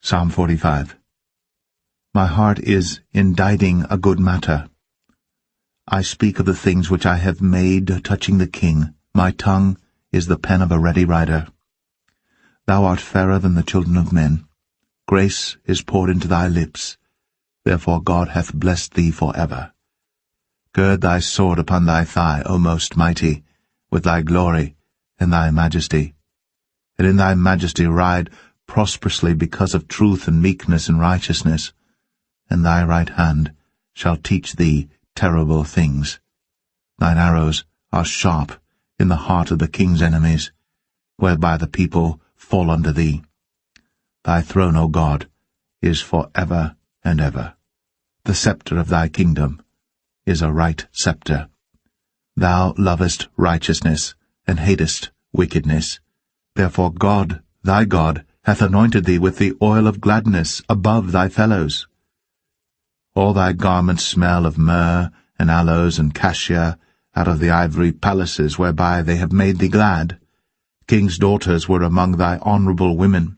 Psalm 45. My heart is inditing a good matter. I speak of the things which I have made touching the king. My tongue is the pen of a ready writer. Thou art fairer than the children of men. Grace is poured into thy lips. Therefore God hath blessed thee for ever. Gird thy sword upon thy thigh, O most mighty, with thy glory and thy majesty. And in thy majesty ride prosperously because of truth and meekness and righteousness. And thy right hand shall teach thee terrible things. Thine arrows are sharp in the heart of the king's enemies, whereby the people fall under thee. Thy throne, O God, is for ever and ever. The scepter of thy kingdom is a right scepter. Thou lovest righteousness, and hatest wickedness. Therefore God, thy God, hath anointed thee with the oil of gladness above thy fellows. All thy garments smell of myrrh, and aloes, and cassia, out of the ivory palaces whereby they have made thee glad. King's daughters were among thy honourable women.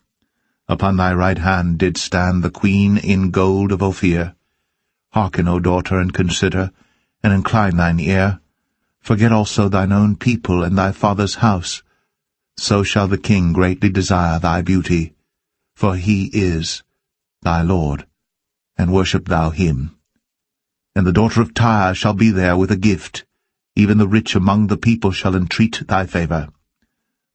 Upon thy right hand did stand the queen in gold of Ophir. Hearken, O daughter, and consider, and incline thine ear. Forget also thine own people and thy father's house. So shall the king greatly desire thy beauty, for he is thy Lord, and worship thou him. And the daughter of Tyre shall be there with a gift, even the rich among the people shall entreat thy favour.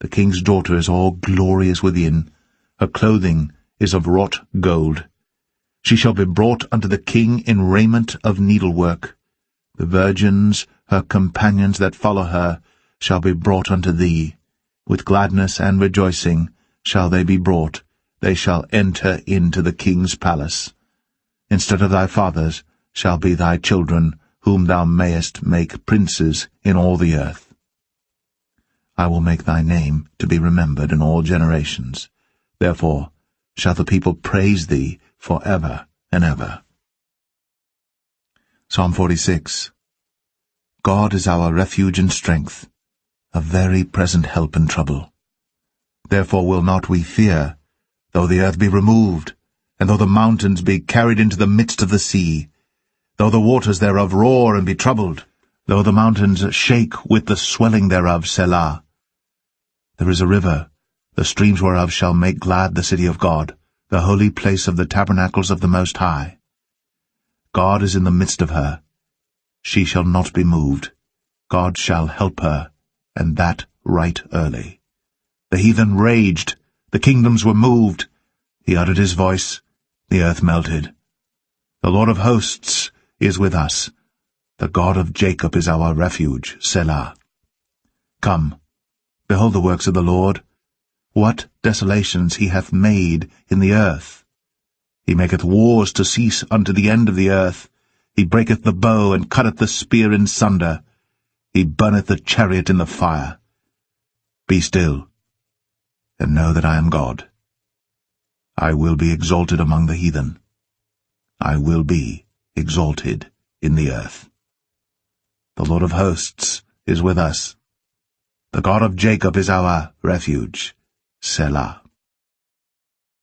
The king's daughter is all glorious within, her clothing is of wrought gold. She shall be brought unto the king in raiment of needlework. The virgins, her companions that follow her, shall be brought unto thee. With gladness and rejoicing shall they be brought, they shall enter into the king's palace. Instead of thy fathers shall be thy children, whom thou mayest make princes in all the earth. I will make thy name to be remembered in all generations. Therefore shall the people praise thee for ever and ever. Psalm 46. God is our refuge and strength, a very present help in trouble. Therefore will not we fear, though the earth be removed, and though the mountains be carried into the midst of the sea, though the waters thereof roar and be troubled, though the mountains shake with the swelling thereof, Selah. There is a river, the streams whereof shall make glad the city of God, the holy place of the tabernacles of the Most High. God is in the midst of her. She shall not be moved. God shall help her, and that right early. The heathen raged, the kingdoms were moved. He uttered his voice, the earth melted. The Lord of hosts is with us. The God of Jacob is our refuge, Selah. Come, behold the works of the Lord. What desolations he hath made in the earth! He maketh wars to cease unto the end of the earth. He breaketh the bow, and cutteth the spear in sunder. He burneth the chariot in the fire. Be still, and know that I am God. I will be exalted among the heathen. I will be exalted in the earth. The Lord of hosts is with us. The God of Jacob is our refuge. Selah.